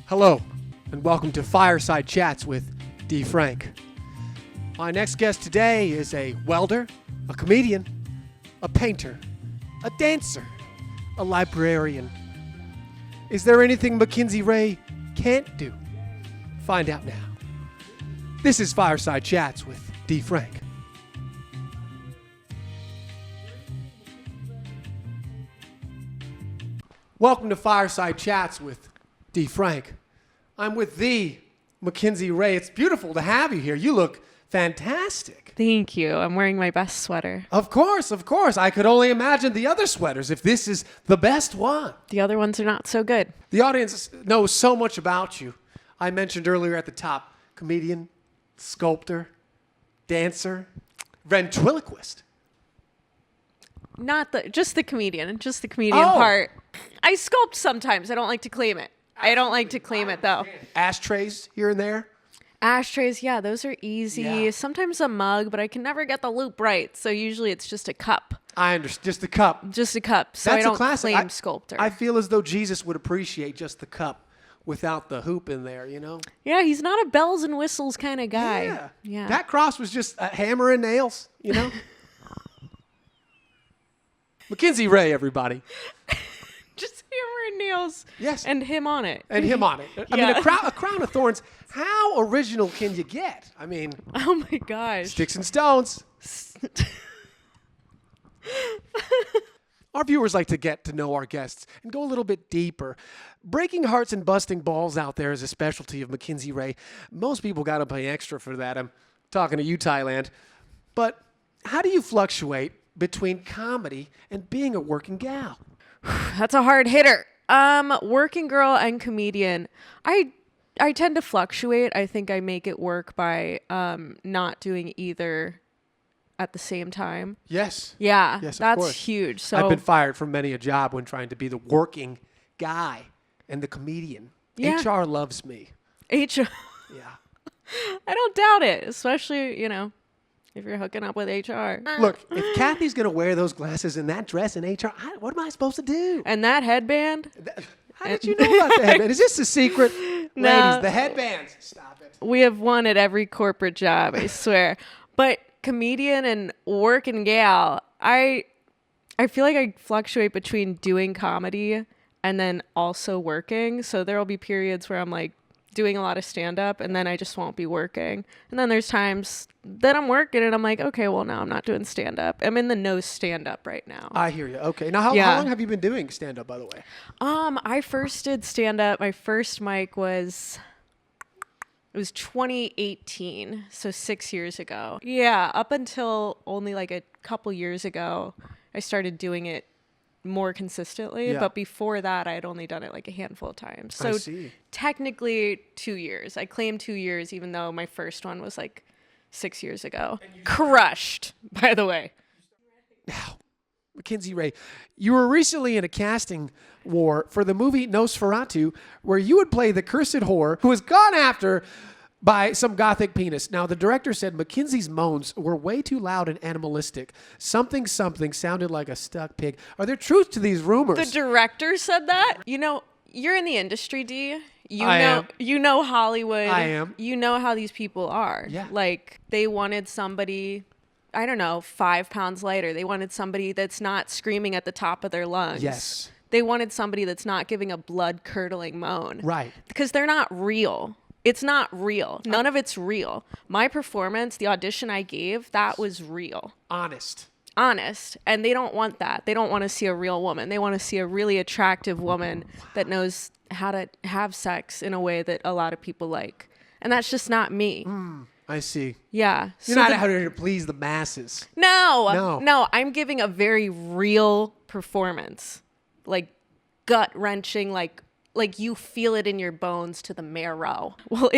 Hello, and welcome to Fireside Chats with Dee Frank. My next guest today is a welder, a comedian, a painter, a dancer, a librarian. Is there anything Mackenzie Ray can't do? Find out now. This is Fireside Chats with Dee Frank. Welcome to Fireside Chats with Dee Frank. I'm with the Mackenzie Ray. It's beautiful to have you here. You look fantastic. Thank you. I'm wearing my best sweater. Of course. I could only imagine the other sweaters if this is the best one. The other ones are not so good. The audience knows so much about you. I mentioned earlier at the top, comedian, sculptor, dancer, ventriloquist. Just the comedian part. I sculpt sometimes. I don't like to claim it. Though. Ashtrays here and there. Ashtrays, yeah, those are easy. Yeah. Sometimes a mug, but I can never get the loop right. So usually it's just a cup. I understand. Just the cup. Just a cup. So That's I don't a classic. claim sculptor. I feel as though Jesus would appreciate just the cup without the hoop in there, you know? Yeah, he's not a bells and whistles kind of guy. Yeah. That cross was just a hammer and nails, you know? Mackenzie Ray, everybody. Just hammer and nails. Yes. And him on it. I mean, a crown of thorns. How original can you get? I mean, oh my gosh. Sticks and stones. Our viewers like to get to know our guests and go a little bit deeper. Breaking hearts and busting balls out there is a specialty of Mackenzie Ray. Most people got to pay extra for that. I'm talking to you, Thailand. But how do you fluctuate between comedy and being a working gal? That's a hard hitter. Working girl and comedian. I tend to fluctuate. I think I make it work by not doing either at the same time. Yes. Yeah. Yes, of that's course. huge. So I've been fired from many a job when trying to be the working guy and the comedian. Yeah. HR loves me. HR. Yeah. I don't doubt it, especially, if you're hooking up with HR. Look, if Kathy's going to wear those glasses and that dress in HR, what am I supposed to do? And that headband? How did you know about the headband? Is this a secret? No. Ladies, the headbands. Stop it. We have one at every corporate job, I swear. But comedian and working gal, I feel like I fluctuate between doing comedy and then also working. So there will be periods where I'm like doing a lot of stand-up and then I just won't be working. And then there's times that I'm working and I'm like, okay, well, now I'm not doing stand-up. I'm in the no stand-up right now. I hear you. Okay. Now, how long have you been doing stand-up, by the way? I first did stand-up. My first mic was 2018, so 6 years ago. Yeah, up until only like a couple years ago, I started doing it more consistently. Yeah. But before that, I had only done it like a handful of times. So I see. Technically 2 years. I claim 2 years, even though my first one was like 6 years ago. Crushed, by the way. Now, Mackenzie Ray, you were recently in a casting war for the movie Nosferatu, where you would play the cursed whore who was gone after by some gothic penis. Now, the director said Mackenzie's moans were way too loud and animalistic. Something sounded like a stuck pig. Are there truth to these rumors? The director said that? You're in the industry, Dee. You know Hollywood. I am. You know how these people are. Yeah. Like, they wanted somebody, I don't know, 5 pounds lighter. They wanted somebody that's not screaming at the top of their lungs. Yes. They wanted somebody that's not giving a blood-curdling moan. Right. Because they're not real. It's not real. None of it's real. My performance, the audition I gave, that was real. Honest. And they don't want that. They don't want to see a real woman. They want to see a really attractive woman that knows how to have sex in a way that a lot of people like. And that's just not me. I see. Yeah. You're not out here to please the masses. No. I'm giving a very real performance. Like gut-wrenching, like you feel it in your bones to the marrow. Well,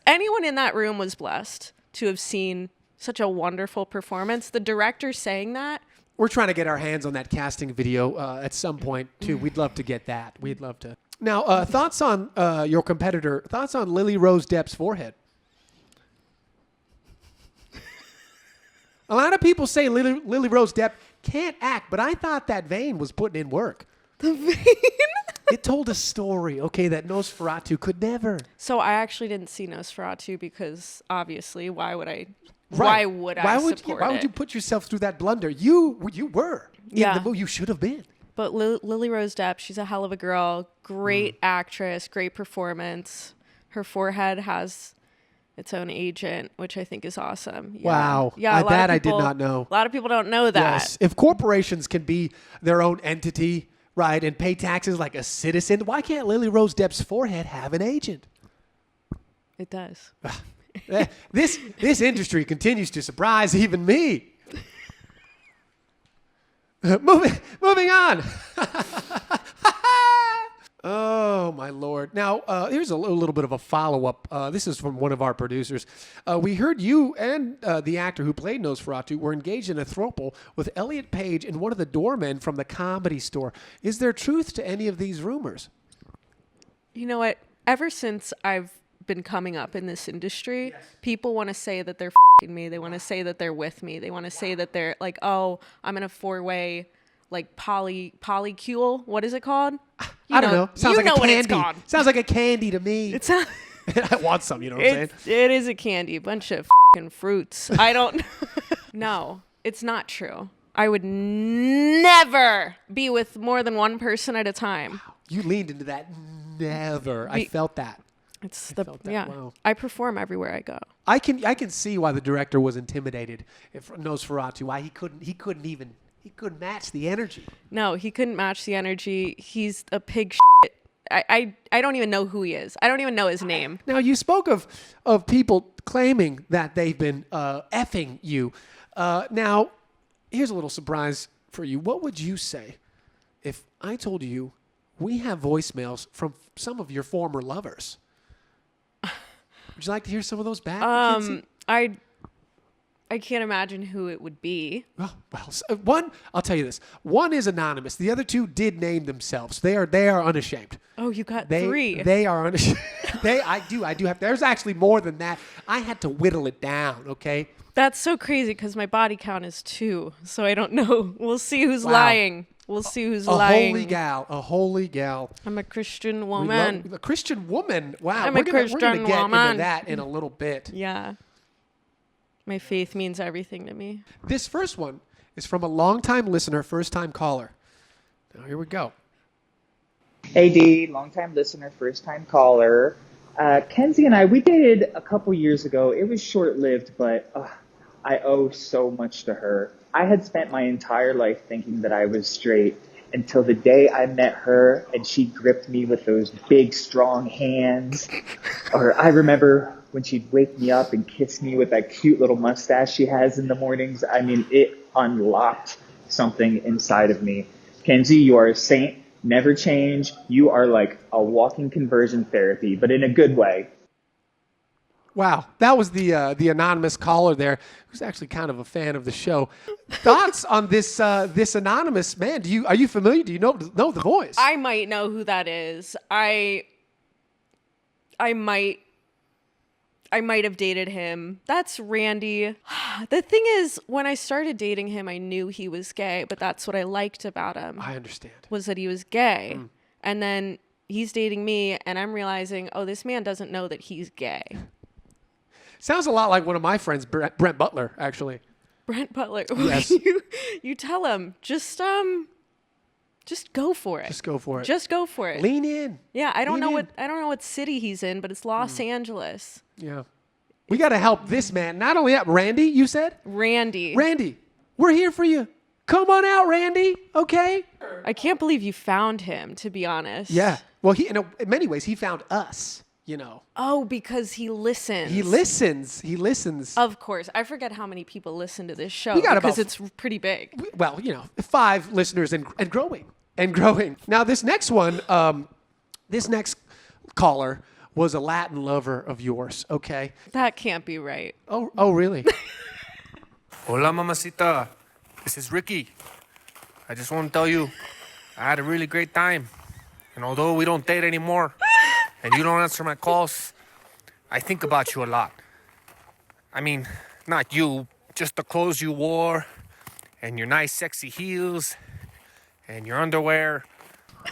anyone in that room was blessed to have seen such a wonderful performance. The director saying that. We're trying to get our hands on that casting video at some point, too. We'd love to get that. We'd love to. Now, thoughts on your competitor, thoughts on Lily Rose Depp's forehead? A lot of people say Lily Rose Depp can't act, but I thought that vein was putting in work. The vein. It told a story, okay, that Nosferatu could never. So I actually didn't see Nosferatu because obviously, why would I? Right. Why would I support Why would you put yourself through that blunder? You were in Yeah. the movie. You should have been. But Lily Rose Depp, she's a hell of a girl. Great actress, great performance. Her forehead has its own agent, which I think is awesome. Yeah. Wow. Yeah, That I did not know. A lot of people don't know that. Yes. If corporations can be their own entity, right, and pay taxes like a citizen, why can't Lily Rose Depp's forehead have an agent? It does. This industry continues to surprise even me. Moving on. Oh, my Lord. Now, here's a little bit of a follow-up. This is from one of our producers. We heard you and the actor who played Nosferatu were engaged in a throuple with Elliot Page and one of the doormen from the Comedy Store. Is there truth to any of these rumors? You know what? Ever since I've been coming up in this industry, people want to say that they're f***ing me. They want to say that they're with me. They want to say that they're like, oh, I'm in a 4-way, like polycule. What is it called? I don't know. Sounds like a what candy. it's called. Sounds like a candy to me. It's a, I want some, you know what I'm saying? it is a candy, bunch of f***ing fruits. I don't. No, it's not true. I would never be with more than one person at a time. You leaned into that. Never. I felt that. It's felt that. yeah. Wow. I perform everywhere I go. I can see why the director was intimidated. If Nosferatu, why he couldn't match the energy. No, he couldn't match the energy. He's a pig. I don't even know who he is. I don't even know his name. Now you spoke of people claiming that they've been effing you. Now, here's a little surprise for you. What would you say if I told you we have voicemails from some of your former lovers? Would you like to hear some of those back, Mackenzie? I can't imagine who it would be. Well, one, I'll tell you this. One is anonymous. The other two did name themselves. They are unashamed. Oh, you got 3. They are unashamed. I do have. There's actually more than that. I had to whittle it down, okay? That's so crazy because my body count is 2, so I don't know. We'll see who's Wow. lying. We'll see who's lying. A holy gal. I'm a Christian woman. A Christian woman. Wow. I'm we're a gonna Christian get into woman. that in a little bit. Yeah. My faith means everything to me. This first one is from a longtime listener, first-time caller. Now, here we go. Hey Dee, long-time listener, first-time caller. Kenzie and we dated a couple years ago. It was short-lived, but I owe so much to her. I had spent my entire life thinking that I was straight until the day I met her and she gripped me with those big, strong hands. Or I remember when she'd wake me up and kiss me with that cute little mustache she has in the mornings. I mean, it unlocked something inside of me. Kenzie, you are a saint. Never change. You are like a walking conversion therapy, but in a good way. Wow, that was the anonymous caller there, who's actually kind of a fan of the show. Thoughts on this this anonymous man? Are you familiar? Do you know the voice? I might know who that is. I might have dated him. That's Randy. The thing is, when I started dating him, I knew he was gay, but that's what I liked about him. I understand. Was that he was gay. And then he's dating me, and I'm realizing, oh, this man doesn't know that he's gay. Sounds a lot like one of my friends, Brent Butler, actually. Brent Butler. Yes. You tell him, just go for it. Just go for it. Just go for it. Lean in. Yeah, I don't Lean know in. what city he's in, but it's Los Angeles. Yeah. We got to help this man. Not only that, Randy, you said? Randy, we're here for you. Come on out, Randy. Okay? I can't believe you found him, to be honest. Yeah. Well, in many ways, he found us, you know. Oh, because he listens. He listens. Of course. I forget how many people listen to this show We got because about- it's pretty big. Well, 5 listeners and growing. And growing. Now, this next one, this next caller was a Latin lover of yours, okay? That can't be right. Oh, really? Hola, mamacita. This is Ricky. I just want to tell you, I had a really great time. And although we don't date anymore, and you don't answer my calls, I think about you a lot. I mean, not you, just the clothes you wore, and your nice, sexy heels, and your underwear.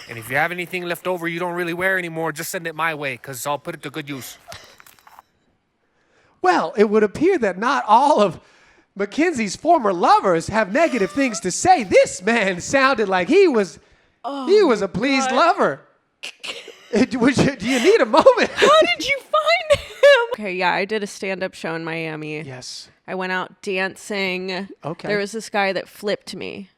And if you have anything left over you don't really wear anymore, just send it my way, because I'll put it to good use. Well, it would appear that not all of Mackenzie's former lovers have negative things to say. This man sounded like he was a pleased lover. Do you need a moment? How did you find him? Okay, yeah, I did a stand-up show in Miami. Yes. I went out dancing. Okay. There was this guy that flipped me.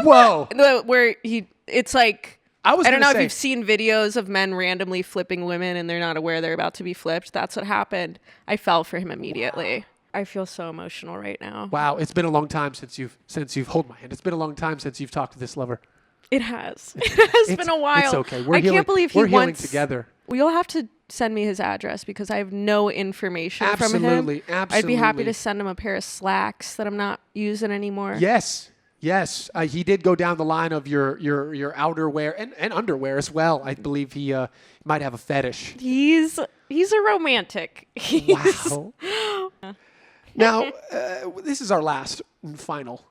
Whoa. Where it's like, I don't know say, if you've seen videos of men randomly flipping women and they're not aware they're about to be flipped. That's what happened. I fell for him immediately. Wow. I feel so emotional right now. Wow, it's been a long time since you've hold my hand. It's been a long time since you've talked to this lover. It has. It has been a while. It's okay. I can't believe we're healing together. You'll have to send me his address because I have no information from him. Absolutely. I'd be happy to send him a pair of slacks that I'm not using anymore. Yes. He did go down the line of your outerwear and underwear as well. I believe he might have a fetish. He's a romantic. Wow. Now, this is our last and final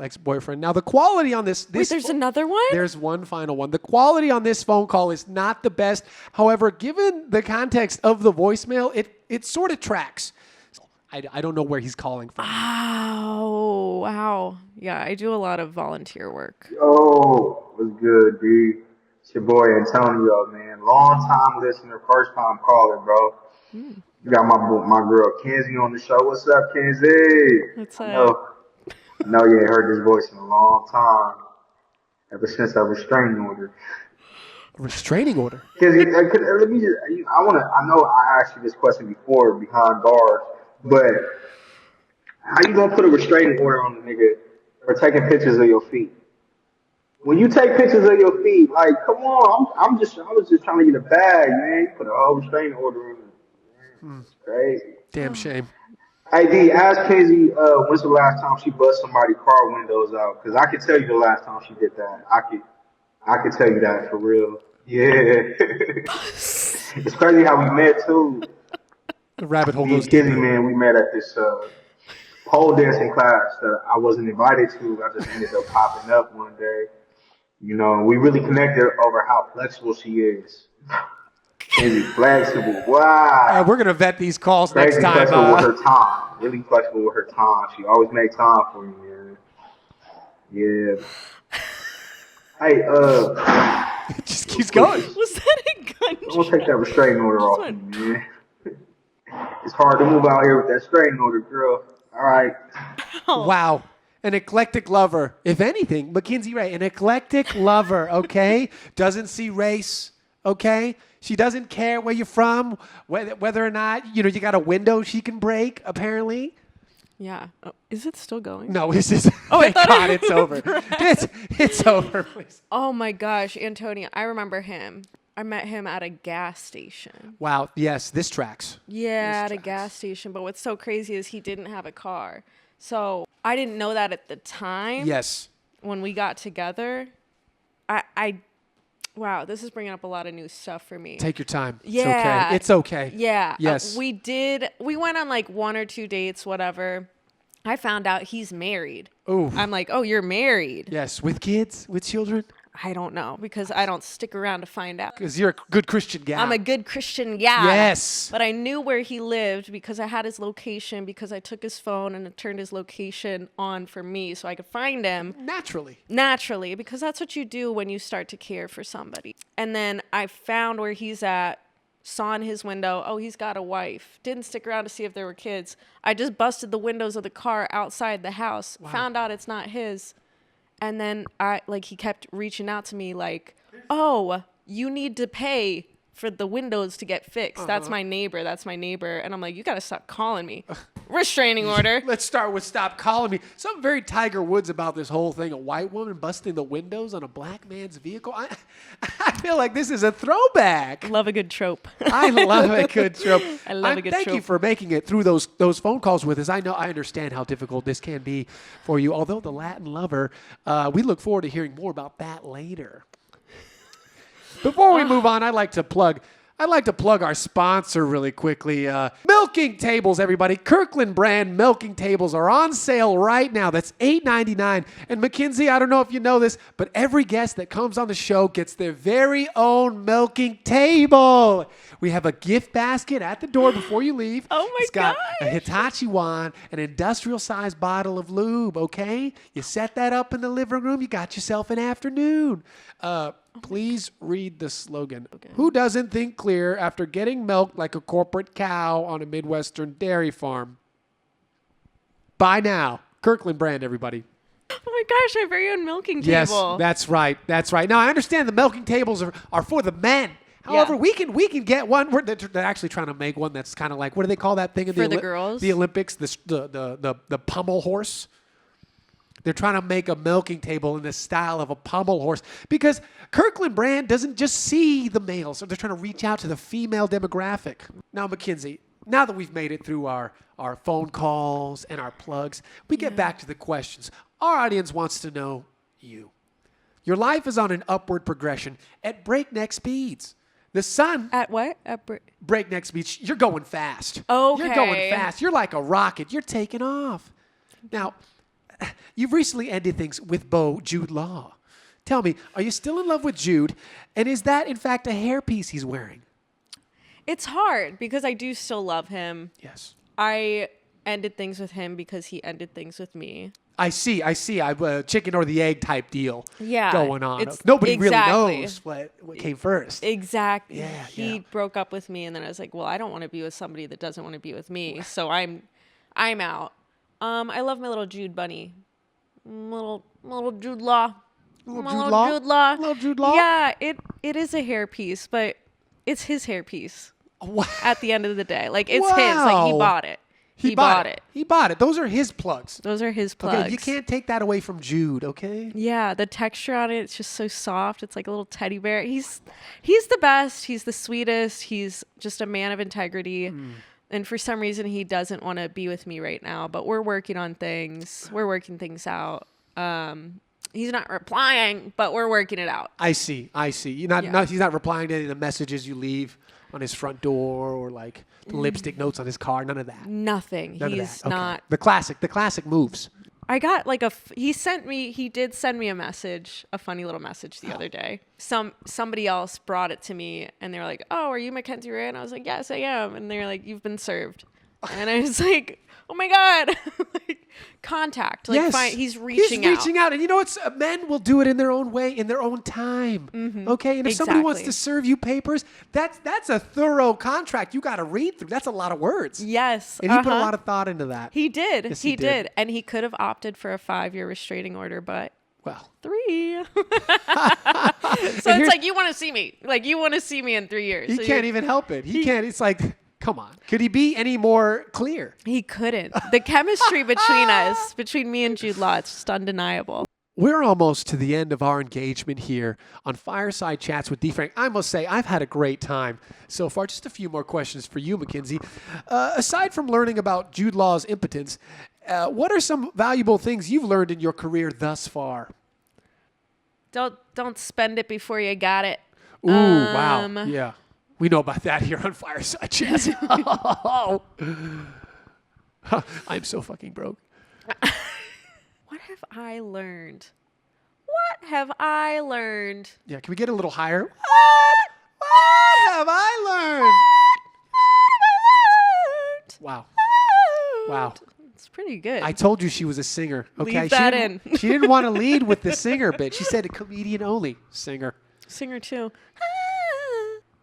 ex-boyfriend. Now, the quality on this Wait, there's another one? There's one final one. The quality on this phone call is not the best. However, given the context of the voicemail, it sort of tracks. I don't know where he's calling from. Oh, wow. Yeah, I do a lot of volunteer work. Yo, what's good, D? It's your boy Antonio, man. Long time listener, first time caller, bro. You got my girl Kenzie on the show. What's up, Kenzie? What's up? I know you ain't heard this voice in a long time. Ever since a restraining order. A restraining order? Kenzie, let me just. I know I asked you this question before behind bars, but how you gonna put a restraining order on the nigga for taking pictures of your feet? When you take pictures of your feet, like, come on, I was just trying to get a bag, man. You put a whole restraining order on it. It's crazy. Damn shame. Hey, D, ask Kenzie when's the last time she bust somebody's car windows out? Because I can tell you the last time she did that. I could tell you that for real. Yeah. It's crazy how we met, too. The rabbit hole Me goes and Kenzie, deeper. man, we met at this pole dancing class that I wasn't invited to. I just ended up popping up one day. You know, we really connected over how flexible she is. Kenzie, flexible. Wow. We're going to vet these calls Crazy next time. flexible with her time. Really flexible with her time. She always make time for you, man. Yeah. Hey, It just keeps going. Was that a gun? I'm gonna take that restraining order off you, man. It's hard to move out here with that restraining order, girl. All right. Wow. An eclectic lover. If anything, Mackenzie Ray, an eclectic lover, okay? Doesn't see race, okay? She doesn't care where you're from, whether or not, you got a window she can break, apparently. Yeah. Oh, is it still going? No, it's just, Oh, I thank thought God it it's over. It's over, please. Oh my gosh, Antonio, I remember him. I met him at a gas station. Wow, yes, this tracks. Yeah, This at a tracks. gas station. But what's so crazy is he didn't have a car. So I didn't know that at the time. Yes. When we got together, wow, this is bringing up a lot of new stuff for me. Take your time. Yeah. It's okay. Yeah. Yes. We went on like 1 or 2 dates, whatever. I found out he's married. Ooh. I'm like, oh, you're married. Yes, with kids, with children? I don't know because I don't stick around to find out. Because you're a good Christian gal. I'm a good Christian gal. Yes. But I knew where he lived because I had his location, because I took his phone and it turned his location on for me so I could find him. Naturally, because that's what you do when you start to care for somebody. And then I found where he's at, saw in his window, oh, he's got a wife. Didn't stick around to see if there were kids. I just busted the windows of the car outside the house, found out it's not his. And then he kept reaching out to me like, oh, you need to pay for the windows to get fixed. That's my neighbor. And I'm like, you got to stop calling me. Restraining order. Let's start with stop calling me. Something very Tiger Woods about this whole thing. A white woman busting the windows on a black man's vehicle. I feel like this is a throwback. Love a good trope. I love a good trope. I love a good Thank trope. you for making it through those phone calls with us. I understand how difficult this can be for you. Although the Latin lover, we look forward to hearing more about that later. Before we move on, I'd like to plug I'd like to plug our sponsor really quickly. Milking tables, everybody. Kirkland brand milking tables are on sale right now. That's $8.99. And Mackenzie, I don't know if you know this, but every guest that comes on the show gets their very own milking table. We have a gift basket at the door before you leave. Oh my It's got gosh. a Hitachi wand, an industrial-sized bottle of lube, okay? You set that up in the living room, you got yourself an afternoon. Please read the slogan. Who doesn't think clear after getting milked like a corporate cow on a Midwestern dairy farm? Buy now. Kirkland brand, everybody. Oh my gosh, our very own milking Yes, table. that's right. That's right. Now, I understand the milking tables are for the men. However, we can get one. They're actually trying to make one that's kind of like, what do they call that thing in For the girls? The Olympics? The pommel horse. They're trying to make a milking table in the style of a pommel horse because Kirkland brand doesn't just see the males. So they're trying to reach out to the female demographic. Now, Mackenzie, now that we've made it through our phone calls and our plugs, we get back to the questions. Our audience wants to know you. Your life is on an upward progression at breakneck speeds. The sun At what? breakneck speeds. You're going fast. Okay. You're going fast. You're like a rocket. You're taking off. Now, you've recently ended things with Beau Jude Law. Tell me, are you still in love with Jude? And is that, in fact, a hairpiece he's wearing? It's hard because I do still love him. Yes. I ended things with him because he ended things with me. I see. I've chicken or the egg type deal Yeah, going on. it's- Nobody exactly. really knows what came first. Exactly. Yeah, He yeah. broke up with me, and then I was like, well, I don't want to be with somebody that doesn't want to be with me, so I'm out. I love my little Jude bunny. Little Jude Law. Little My Jude little Law? Jude Law. Little Jude Law? Yeah, it is a hairpiece, but it's his hairpiece Wow. at the end of the day. Like, it's his. Like, he Wow. bought it. He bought it. He bought it. Those are his plugs. Those are his plugs. Okay, you can't take that away from Jude, okay? Yeah, the texture on it, it's just so soft. It's like a little teddy bear. He's the best. He's the sweetest. He's just a man of integrity. And for some reason, he doesn't want to be with me right now. But we're working on things. We're working things out. He's not replying, but we're working it out. I see. He's not replying to any of the messages you leave on his front door or like the lipstick notes on his car. None of that. Nothing. None He's of that. Okay. not. The classic moves. I got like he did send me a message, a funny little message the other day. Somebody else brought it to me and they were like, "Oh, are you Mackenzie Ray?" And I was like, "Yes, I am." And they're like, "You've been served." And I was like, "Oh my God." Like, contact. Like, Yes. fine. He's reaching out. He's reaching out. And you know what? Men will do it in their own way, in their own time. Okay? And if somebody wants to Exactly. serve you papers, that's a thorough contract you got to read through. That's a lot of words. Yes. And he put a lot of thought into that. He did. Yes, he he did. did. And he could have opted for a 5-year restraining order, but Well, 3. So it's like, you want to see me. Like, you want to see me in 3 years. he So can't even help it. He can't. It's like, come on. Could he be any more clear? He couldn't. The chemistry between us, between me and Jude Law, it's just undeniable. We're almost to the end of our engagement here on Fireside Chats with Dee Frank. I must say, I've had a great time so far. Just a few more questions for you, Mackenzie. Aside from learning about Jude Law's impotence, what are some valuable things you've learned in your career thus far? Don't spend it before you got it. Ooh, wow. Yeah. We know about that here on Fireside Chats. Oh. I'm so fucking broke. What have I learned? What have I learned? Yeah, can we get a little higher? What have I learned? Wow. Wow. It's pretty good. I told you she was a singer. Okay, Leave that She didn't want to lead with the singer bit. She said a comedian only singer. Singer too.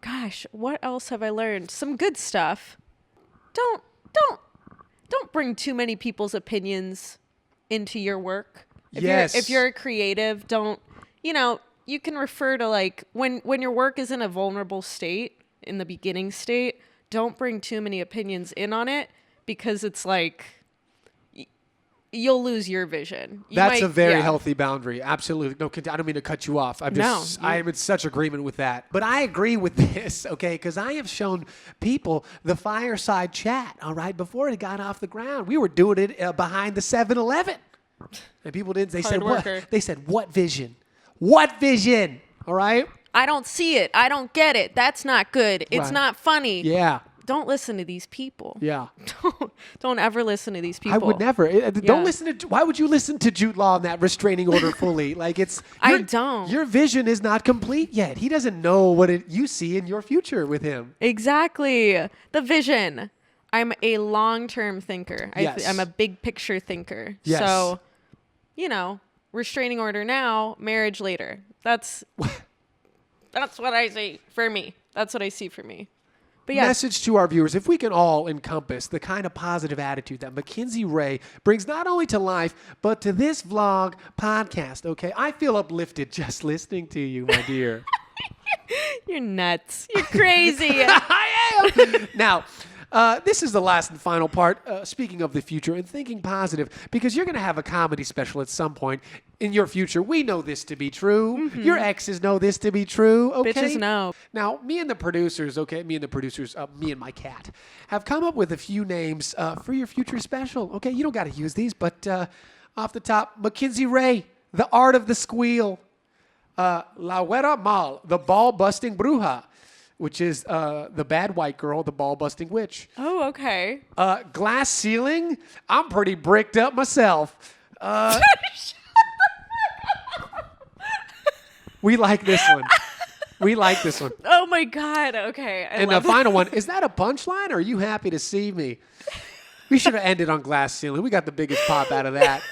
Gosh, what else have I learned? Some good stuff. Don't bring too many people's opinions into your work. If you're a creative, don't, you can refer to like when your work is in a vulnerable state, in the beginning state, don't bring too many opinions in on it because it's like you'll lose your vision. That's a very healthy boundary. Absolutely. No, I don't mean to cut you off. I am in such agreement with that. But I agree with this, okay, because I have shown people the fireside chat, all right, before it got off the ground. We were doing it behind the 7-Eleven. And people didn't. They said, what? They said, what vision? What vision? All right? I don't see it. I don't get it. That's not good. It's Right. not funny. Yeah. Don't listen to these people. Yeah. Don't ever listen to these people. I would never. Yeah. Don't listen to. Why would you listen to Jude Law in that restraining order fully? Like it's. I don't. Your vision is not complete yet. He doesn't know what you see in your future with him. Exactly. The vision. I'm a long-term thinker. Yes. I'm a big picture thinker. Yes. So, restraining order now, marriage later. That's what I see for me. That's what I see for me. But yeah. Message to our viewers, if we can all encompass the kind of positive attitude that Mackenzie Ray brings not only to life, but to this vlog podcast, okay? I feel uplifted just listening to you, my dear. You're nuts. You're crazy. I am. Now, this is the last and final part, speaking of the future and thinking positive, because you're going to have a comedy special at some point in your future. We know this to be true. Your exes know this to be true, okay? Bitches know. Now, me and my cat, have come up with a few names for your future special. Okay, you don't got to use these, but off the top, Mackenzie Ray, the art of the squeal. La Huera Mal, the ball-busting bruja, which is the bad white girl, the ball-busting witch. Oh, okay. Glass ceiling, I'm pretty bricked up myself. We like this one. We like this one. Oh my God. Okay. And the final one, is that a punchline or are you happy to see me? We should have ended on glass ceiling. We got the biggest pop out of that.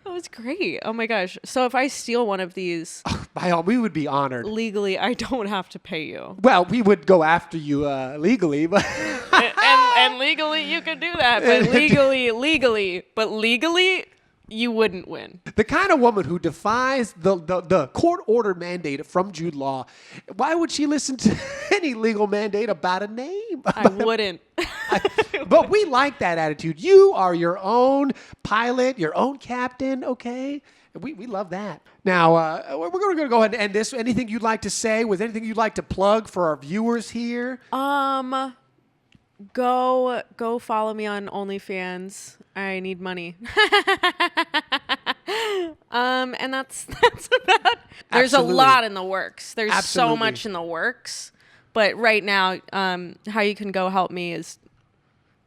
That was great. Oh my gosh. So if I steal one of these, By all, we would be honored. legally, I don't have to pay you. Well, we would go after you legally, but and legally, you could do that. But legally, you wouldn't win. the kind of woman who defies the court-ordered mandate from Jude Law, why would she listen to any legal mandate about a name? I wouldn't. But we like that attitude. You are your own pilot, your own captain, okay? We love that. Now, we're going to go ahead and end this. Anything you'd like to say? Was anything you'd like to plug for our viewers here? Go follow me on OnlyFans. I need money. And that's about. There's Absolutely. a lot in the works. There's Absolutely. so much in the works. But right now, how you can go help me is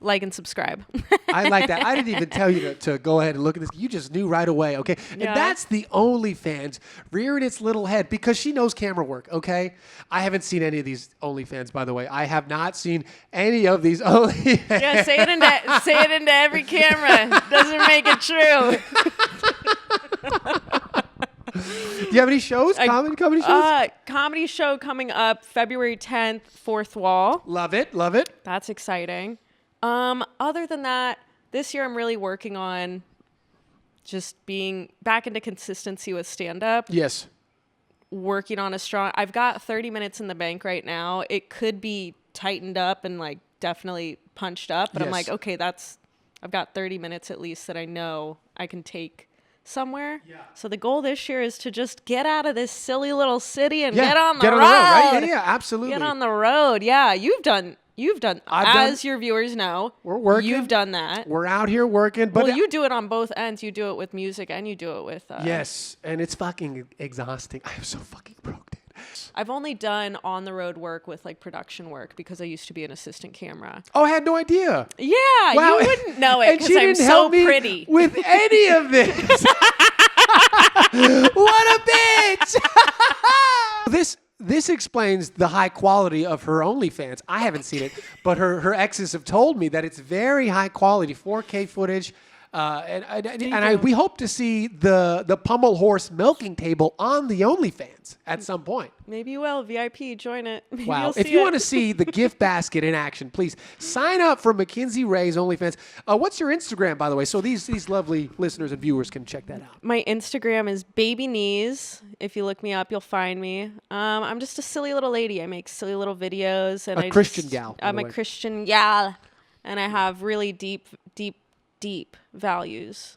like and subscribe. I like that. I didn't even tell you to go ahead and look at this. You just knew right away, okay? Yeah. And that's the OnlyFans rearing its little head because she knows camera work, okay? I haven't seen any of these OnlyFans, by the way. I have not seen any of these OnlyFans. Yeah, say it into every camera. Doesn't make it true. Do you have any shows? Comedy shows? Comedy show coming up February 10th, Fourth Wall. Love it. Love it. That's exciting. Other than that, this year I'm really working on just being back into consistency with stand-up. Yes. Working on I've got 30 minutes in the bank right now. It could be tightened up and like definitely punched up, but I'm Yes. like, okay, I've got 30 minutes at least that I know I can take somewhere. Yeah. So the goal this year is to just get out of this silly little city and get on the road. Right? Yeah, absolutely. Get on the road. Yeah, you've done I've your viewers know. We're working. You've done that. We're out here working. But Well, you do it on both ends. You do it with music and you do it with yes, and it's fucking exhausting. I am so fucking broke, dude. I've only done on the road work with like production work because I used to be an assistant camera. Oh, I had no idea. Yeah, Wow. you wouldn't know it And because she I'm didn't so help me pretty. with any of this. What a bitch! This explains the high quality of her OnlyFans. I haven't seen it, but her exes have told me that it's very high quality, 4K footage. We hope to see the pummel horse milking table on the OnlyFans at some point. Maybe you will. VIP, join it. Maybe Wow. you'll If see you it. want to see the gift basket in action, please sign up for Mackenzie Ray's OnlyFans. What's your Instagram, by the way? So these lovely listeners and viewers can check that out. My Instagram is baby knees. If you look me up, you'll find me. I'm just a silly little lady. I make silly little videos. And A Christian gal, by I'm the a way. Christian gal. And I have really deep values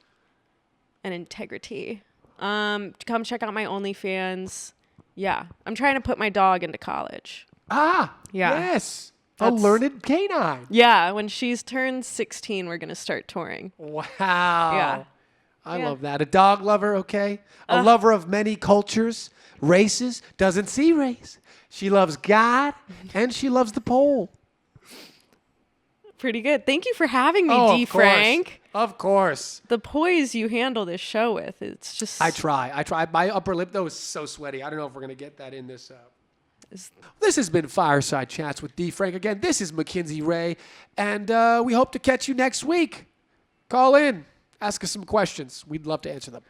and integrity. Come check out my OnlyFans. Yeah. I'm trying to put my dog into college. Ah, Yeah. yes. A That's- learned canine. Yeah. When she's turned 16, we're going to start touring. Wow. Yeah. I Yeah. love that. A dog lover, okay? A lover of many cultures, races, doesn't see race. She loves God, and she loves the pole. Pretty good. Thank you for having me, Oh, Dee of course. Frank. Of course. The poise you handle this show with, it's just... I try. My upper lip, though, is so sweaty. I don't know if we're going to get that in this. This has been Fireside Chats with Dee Frank. Again, this is Mackenzie Ray, and we hope to catch you next week. Call in. Ask us some questions. We'd love to answer them.